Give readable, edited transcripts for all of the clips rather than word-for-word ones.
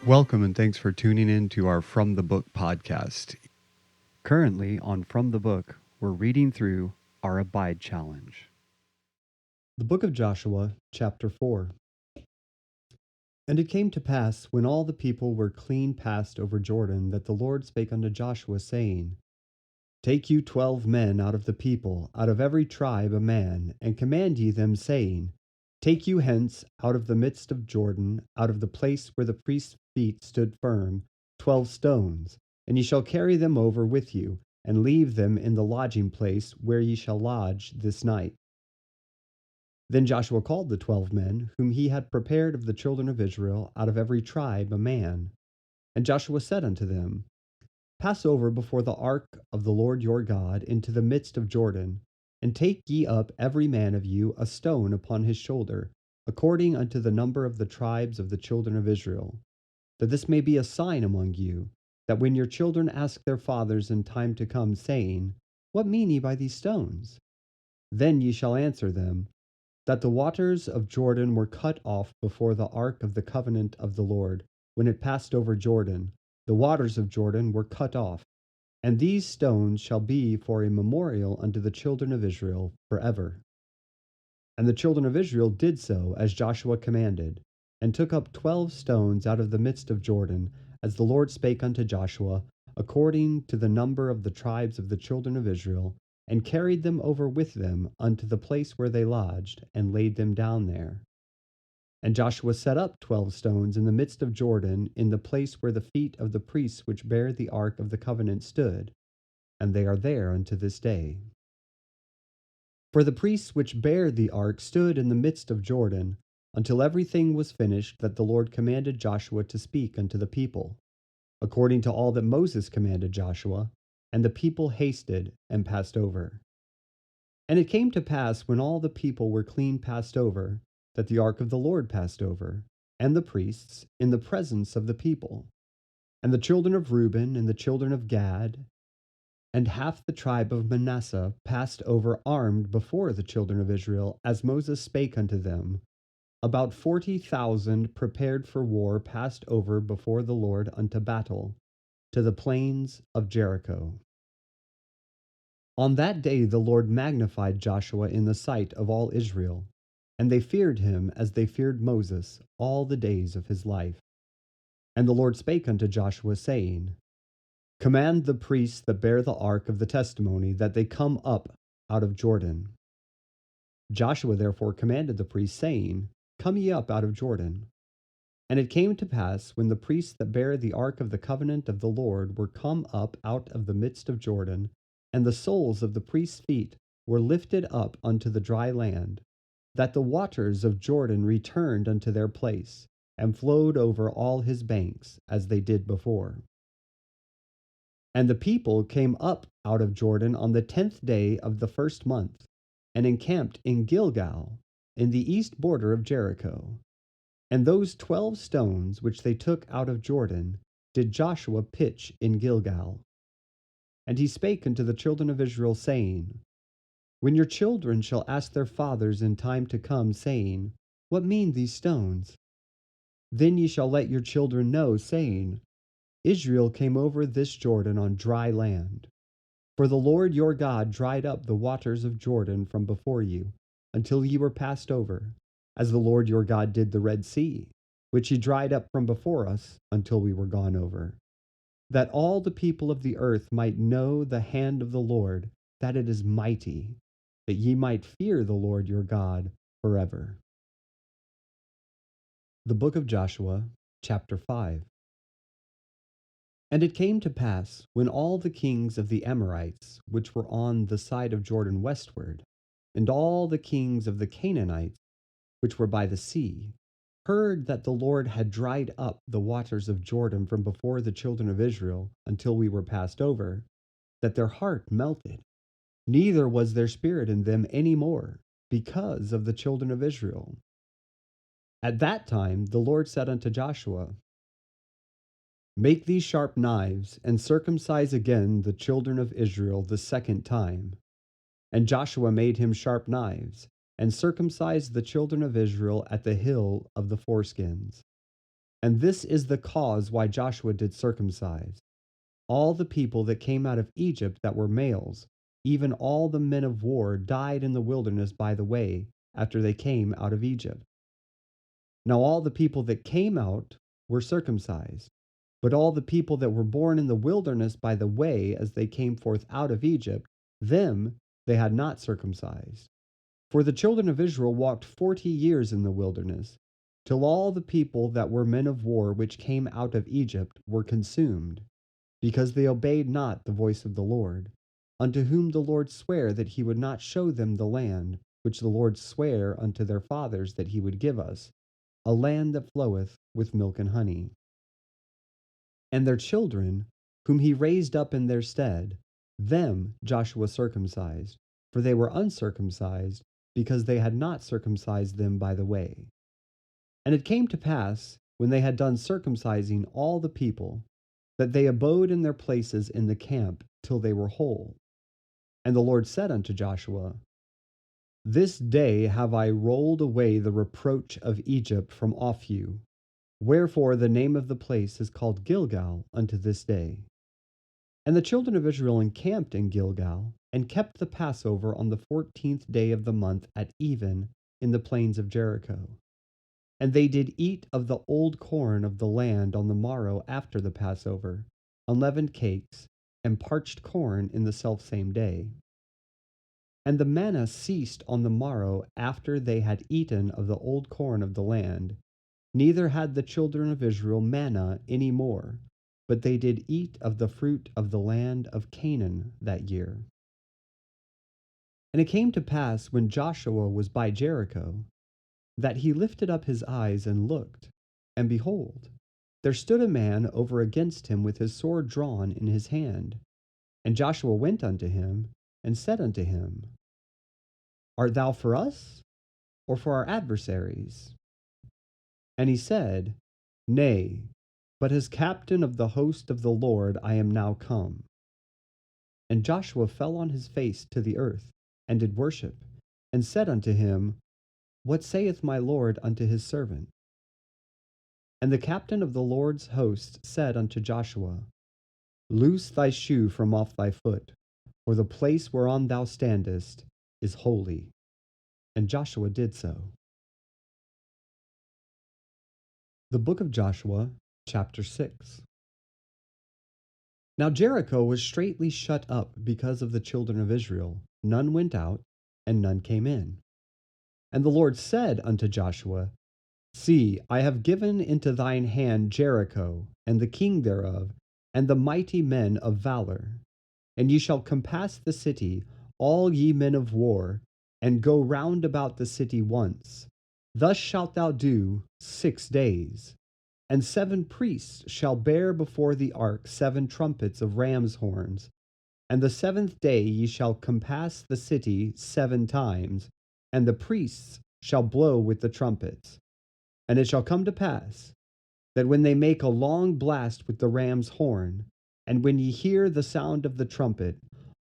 Welcome and thanks for tuning in to our From the Book podcast. Currently on From the Book, we're reading through our Abide Challenge. The Book of Joshua, chapter 4. And it came to pass, when all the people were clean passed over Jordan, that the Lord spake unto Joshua, saying, Take you 12 men out of the people, out of every tribe a man, and command ye them, saying, Take you hence out of the midst of Jordan, out of the place where the priest's feet stood firm, 12 stones, and ye shall carry them over with you, and leave them in the lodging place where ye shall lodge this night. Then Joshua called the 12 men, whom he had prepared of the children of Israel, out of every tribe a man. And Joshua said unto them, Pass over before the ark of the Lord your God into the midst of Jordan, and take ye up every man of you a stone upon his shoulder, according unto the number of the tribes of the children of Israel, that this may be a sign among you, that when your children ask their fathers in time to come, saying, What mean ye by these stones? Then ye shall answer them, that the waters of Jordan were cut off before the ark of the covenant of the Lord. When it passed over Jordan, the waters of Jordan were cut off. And these stones shall be for a memorial unto the children of Israel forever. And the children of Israel did so as Joshua commanded, and took up 12 stones out of the midst of Jordan, as the Lord spake unto Joshua, according to the number of the tribes of the children of Israel, and carried them over with them unto the place where they lodged, and laid them down there. And Joshua set up 12 stones in the midst of Jordan, in the place where the feet of the priests which bare the ark of the covenant stood, and they are there unto this day. For the priests which bare the ark stood in the midst of Jordan, until everything was finished that the Lord commanded Joshua to speak unto the people, according to all that Moses commanded Joshua. And the people hasted and passed over. And it came to pass, when all the people were clean passed over, that the ark of the Lord passed over, and the priests, in the presence of the people. And the children of Reuben and the children of Gad, and half the tribe of Manasseh passed over armed before the children of Israel, as Moses spake unto them. About 40,000 prepared for war passed over before the Lord unto battle, to the plains of Jericho. On that day the Lord magnified Joshua in the sight of all Israel, and they feared him as they feared Moses all the days of his life. And the Lord spake unto Joshua, saying, Command the priests that bear the ark of the testimony that they come up out of Jordan. Joshua therefore commanded the priests, saying, Come ye up out of Jordan. And it came to pass, when the priests that bare the ark of the covenant of the Lord were come up out of the midst of Jordan, and the soles of the priests' feet were lifted up unto the dry land, that the waters of Jordan returned unto their place, and flowed over all his banks, as they did before. And the people came up out of Jordan on the 10th day of the first month, and encamped in Gilgal, in the east border of Jericho. And those 12 stones which they took out of Jordan did Joshua pitch in Gilgal. And he spake unto the children of Israel, saying, When your children shall ask their fathers in time to come, saying, What mean these stones? Then ye shall let your children know, saying, Israel came over this Jordan on dry land. For the Lord your God dried up the waters of Jordan from before you, until ye were passed over, as the Lord your God did the Red Sea, which he dried up from before us until we were gone over, that all the people of the earth might know the hand of the Lord, that it is mighty, that ye might fear the Lord your God forever. The Book of Joshua, chapter 5. And it came to pass, when all the kings of the Amorites, which were on the side of Jordan westward, and all the kings of the Canaanites, which were by the sea, heard that the Lord had dried up the waters of Jordan from before the children of Israel until we were passed over, that their heart melted, neither was there spirit in them any more, because of the children of Israel. At that time the Lord said unto Joshua, Make these sharp knives, and circumcise again the children of Israel the second time. And Joshua made him sharp knives, and circumcised the children of Israel at the hill of the foreskins. And this is the cause why Joshua did circumcise all the people that came out of Egypt that were males, even all the men of war died in the wilderness by the way after they came out of Egypt. Now all the people that came out were circumcised, but all the people that were born in the wilderness by the way as they came forth out of Egypt, them they had not circumcised. For the children of Israel walked 40 years in the wilderness, till all the people that were men of war which came out of Egypt were consumed, because they obeyed not the voice of the Lord, unto whom the Lord sware that he would not show them the land which the Lord sware unto their fathers that he would give us, a land that floweth with milk and honey. And their children, whom he raised up in their stead, them Joshua circumcised, for they were uncircumcised, because they had not circumcised them by the way. And it came to pass, when they had done circumcising all the people, that they abode in their places in the camp till they were whole. And the Lord said unto Joshua, This day have I rolled away the reproach of Egypt from off you. Wherefore the name of the place is called Gilgal unto this day. And the children of Israel encamped in Gilgal, and kept the Passover on the 14th day of the month at even in the plains of Jericho. And they did eat of the old corn of the land on the morrow after the Passover, unleavened cakes, and parched corn in the selfsame day. And the manna ceased on the morrow after they had eaten of the old corn of the land, neither had the children of Israel manna any more, but they did eat of the fruit of the land of Canaan that year. And it came to pass, when Joshua was by Jericho, that he lifted up his eyes and looked, and behold, there stood a man over against him with his sword drawn in his hand. And Joshua went unto him, and said unto him, Art thou for us, or for our adversaries? And he said, Nay, but as captain of the host of the Lord I am now come. And Joshua fell on his face to the earth, and did worship, and said unto him, What saith my Lord unto his servant? And the captain of the Lord's host said unto Joshua, Loose thy shoe from off thy foot, for the place whereon thou standest is holy. And Joshua did so. The book of Joshua, chapter 6. Now Jericho was straitly shut up because of the children of Israel. None went out, and none came in. And the Lord said unto Joshua, See, I have given into thine hand Jericho, and the king thereof, and the mighty men of valor. And ye shall compass the city, all ye men of war, and go round about the city once. Thus shalt thou do 6 days. And 7 priests shall bear before the ark 7 trumpets of ram's horns. And the 7th day ye shall compass the city 7 times, and the priests shall blow with the trumpets. And it shall come to pass, that when they make a long blast with the ram's horn, and when ye hear the sound of the trumpet,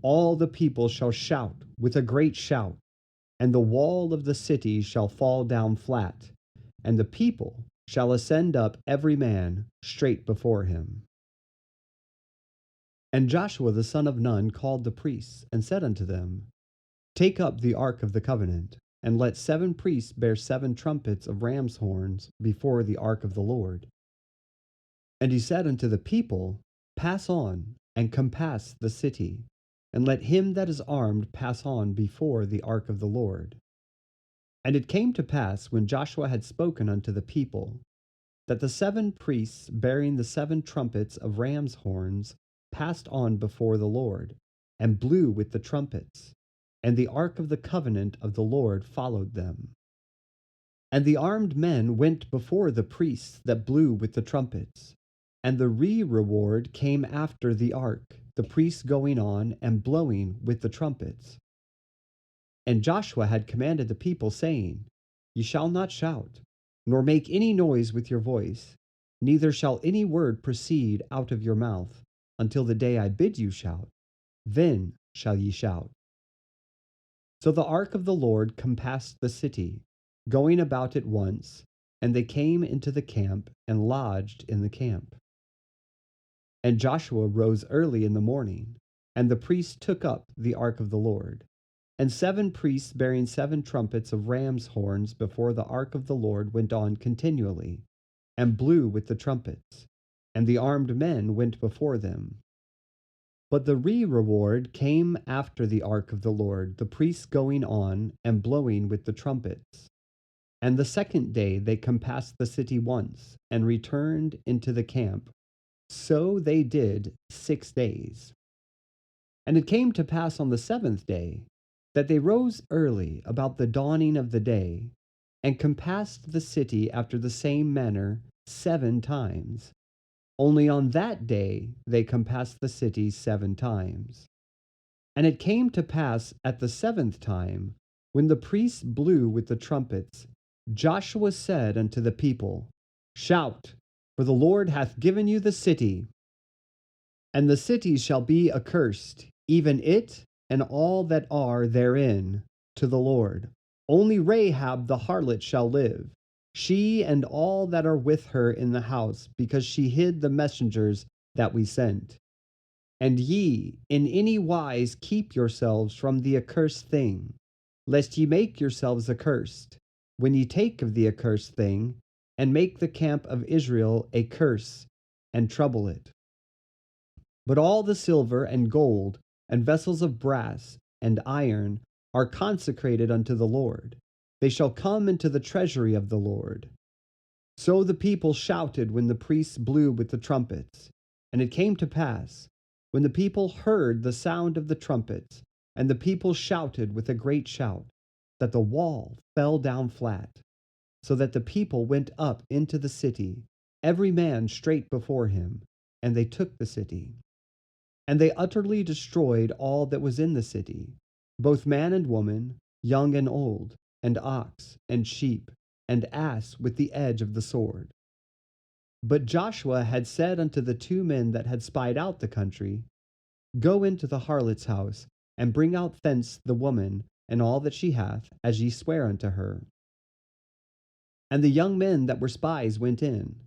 all the people shall shout with a great shout, and the wall of the city shall fall down flat, and the people shall ascend up every man straight before him. And Joshua the son of Nun called the priests, and said unto them, Take up the ark of the covenant, and let 7 priests bear 7 trumpets of ram's horns before the ark of the Lord. And he said unto the people, Pass on, and compass the city, and let him that is armed pass on before the ark of the Lord. And it came to pass, when Joshua had spoken unto the people, that the 7 priests bearing the 7 trumpets of ram's horns passed on before the Lord, and blew with the trumpets, and the ark of the covenant of the Lord followed them. And the armed men went before the priests that blew with the trumpets, and the reward came after the ark, the priests going on and blowing with the trumpets. And Joshua had commanded the people, saying, Ye shall not shout, nor make any noise with your voice, neither shall any word proceed out of your mouth, until the day I bid you shout. Then shall ye shout. So the ark of the Lord compassed the city, going about it once, And they came into the camp and lodged in the camp. And Joshua rose early in the morning, and the priests took up the ark of the Lord. And 7 priests bearing 7 trumpets of ram's horns before the ark of the Lord went on continually, and blew with the trumpets, and the armed men went before them. But the reward came after the ark of the Lord, the priests going on and blowing with the trumpets. And the second day they compassed the city once, and returned into the camp. So they did 6 days. And it came to pass on the 7th day, that they rose early about the dawning of the day, and compassed the city after the same manner 7 times. Only on that day they compassed the city 7 times. And it came to pass at the 7th time, when the priests blew with the trumpets, Joshua said unto the people, Shout, for the Lord hath given you the city. And the city shall be accursed, even it and all that are therein, to the Lord. Only Rahab the harlot shall live, she and all that are with her in the house, because she hid the messengers that we sent. And ye in any wise keep yourselves from the accursed thing, lest ye make yourselves accursed, when ye take of the accursed thing, and make the camp of Israel a curse, and trouble it. But all the silver and gold, and vessels of brass and iron, are consecrated unto the Lord. They shall come into the treasury of the Lord. So the people shouted when the priests blew with the trumpets. And it came to pass, when the people heard the sound of the trumpets, and the people shouted with a great shout, that the wall fell down flat, so that the people went up into the city, every man straight before him, and they took the city. And they utterly destroyed all that was in the city, both man and woman, young and old, and ox, and sheep, and ass with the edge of the sword. But Joshua had said unto the 2 men that had spied out the country, Go into the harlot's house, and bring out thence the woman, and all that she hath, as ye swear unto her. And the young men that were spies went in,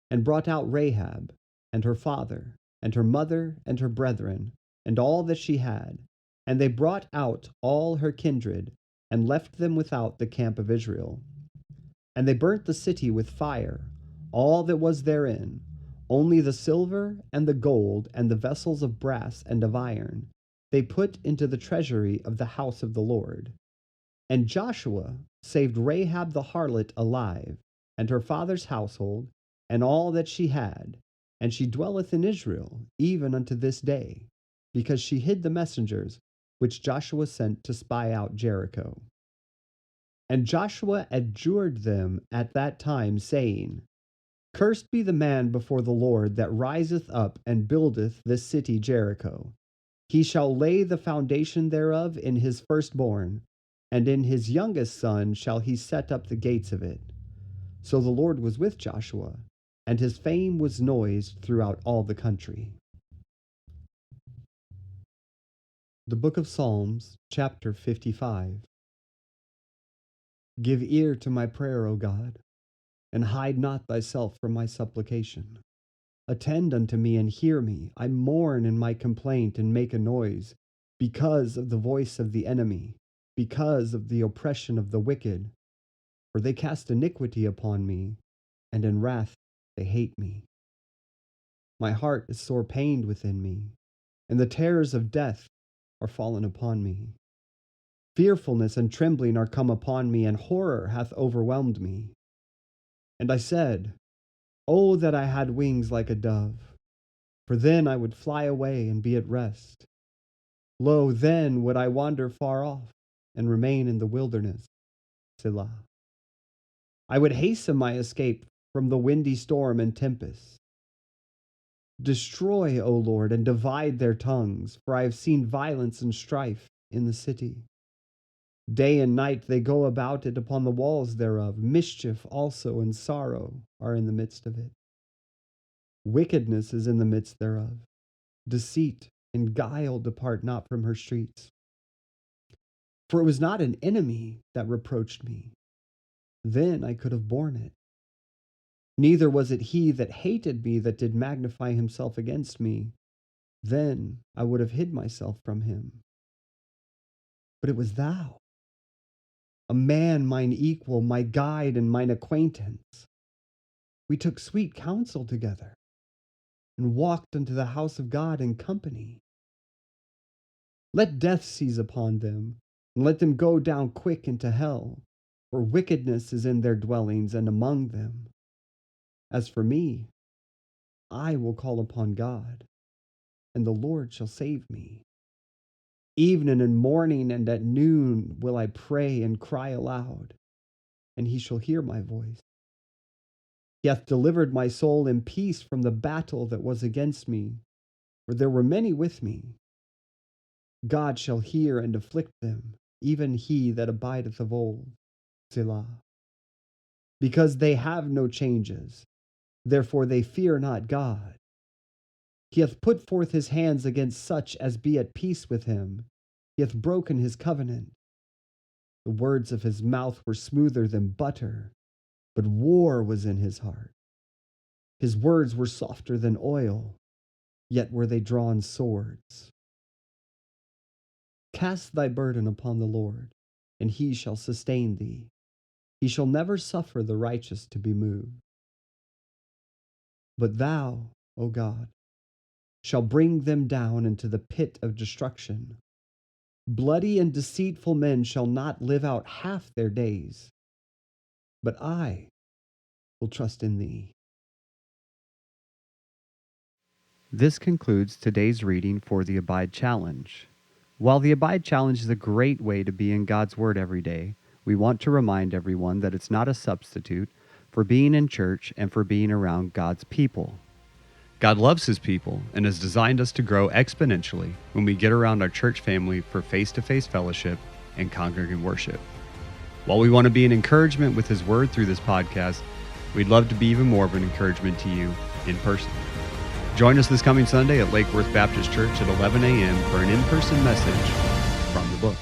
and brought out Rahab, and her father, and her mother, and her brethren, and all that she had. And they brought out all her kindred, and left them without the camp of Israel. And they burnt the city with fire, all that was therein, only the silver and the gold and the vessels of brass and of iron, they put into the treasury of the house of the Lord. And Joshua saved Rahab the harlot alive, and her father's household, and all that she had, and she dwelleth in Israel even unto this day, because she hid the messengers which Joshua sent to spy out Jericho. And Joshua adjured them at that time, saying, Cursed be the man before the Lord that riseth up and buildeth this city Jericho. He shall lay the foundation thereof in his firstborn, and in his youngest son shall he set up the gates of it. So the Lord was with Joshua, and his fame was noised throughout all the country. The Book of Psalms, chapter 55. Give ear to my prayer, O God, and hide not thyself from my supplication. Attend unto me and hear me. I mourn in my complaint and make a noise, because of the voice of the enemy, because of the oppression of the wicked. For they cast iniquity upon me, and in wrath they hate me. My heart is sore pained within me, and the terrors of death are fallen upon me. Fearfulness and trembling are come upon me, and horror hath overwhelmed me. And I said, Oh, that I had wings like a dove, for then I would fly away and be at rest. Lo, then would I wander far off, and remain in the wilderness. Selah. I would hasten my escape from the windy storm and tempest. Destroy, O Lord, and divide their tongues, for I have seen violence and strife in the city. Day and night they go about it upon the walls thereof. Mischief also and sorrow are in the midst of it. Wickedness is in the midst thereof. Deceit and guile depart not from her streets. For it was not an enemy that reproached me. Then I could have borne it. Neither was it he that hated me that did magnify himself against me. Then I would have hid myself from him. But it was thou, a man mine equal, my guide and mine acquaintance. We took sweet counsel together, and walked unto the house of God in company. Let death seize upon them, and let them go down quick into hell, for wickedness is in their dwellings and among them. As for me, I will call upon God, and the Lord shall save me. Evening and morning and at noon will I pray and cry aloud, and he shall hear my voice. He hath delivered my soul in peace from the battle that was against me, for there were many with me. God shall hear and afflict them, even he that abideth of old. Selah. Because they have no changes, therefore they fear not God. He hath put forth his hands against such as be at peace with him. He hath broken his covenant. The words of his mouth were smoother than butter, but war was in his heart. His words were softer than oil, yet were they drawn swords. Cast thy burden upon the Lord, and he shall sustain thee. He shall never suffer the righteous to be moved. But thou, O God, shall bring them down into the pit of destruction. Bloody and deceitful men shall not live out half their days. But I will trust in thee. This concludes today's reading for the Abide Challenge. While the Abide Challenge is a great way to be in God's Word every day, we want to remind everyone that it's not a substitute for being in church and for being around God's people. God loves His people and has designed us to grow exponentially when we get around our church family for face-to-face fellowship and congregant worship. While we want to be an encouragement with His Word through this podcast, we'd love to be even more of an encouragement to you in person. Join us this coming Sunday at Lake Worth Baptist Church at 11 a.m. for an in-person message from the book.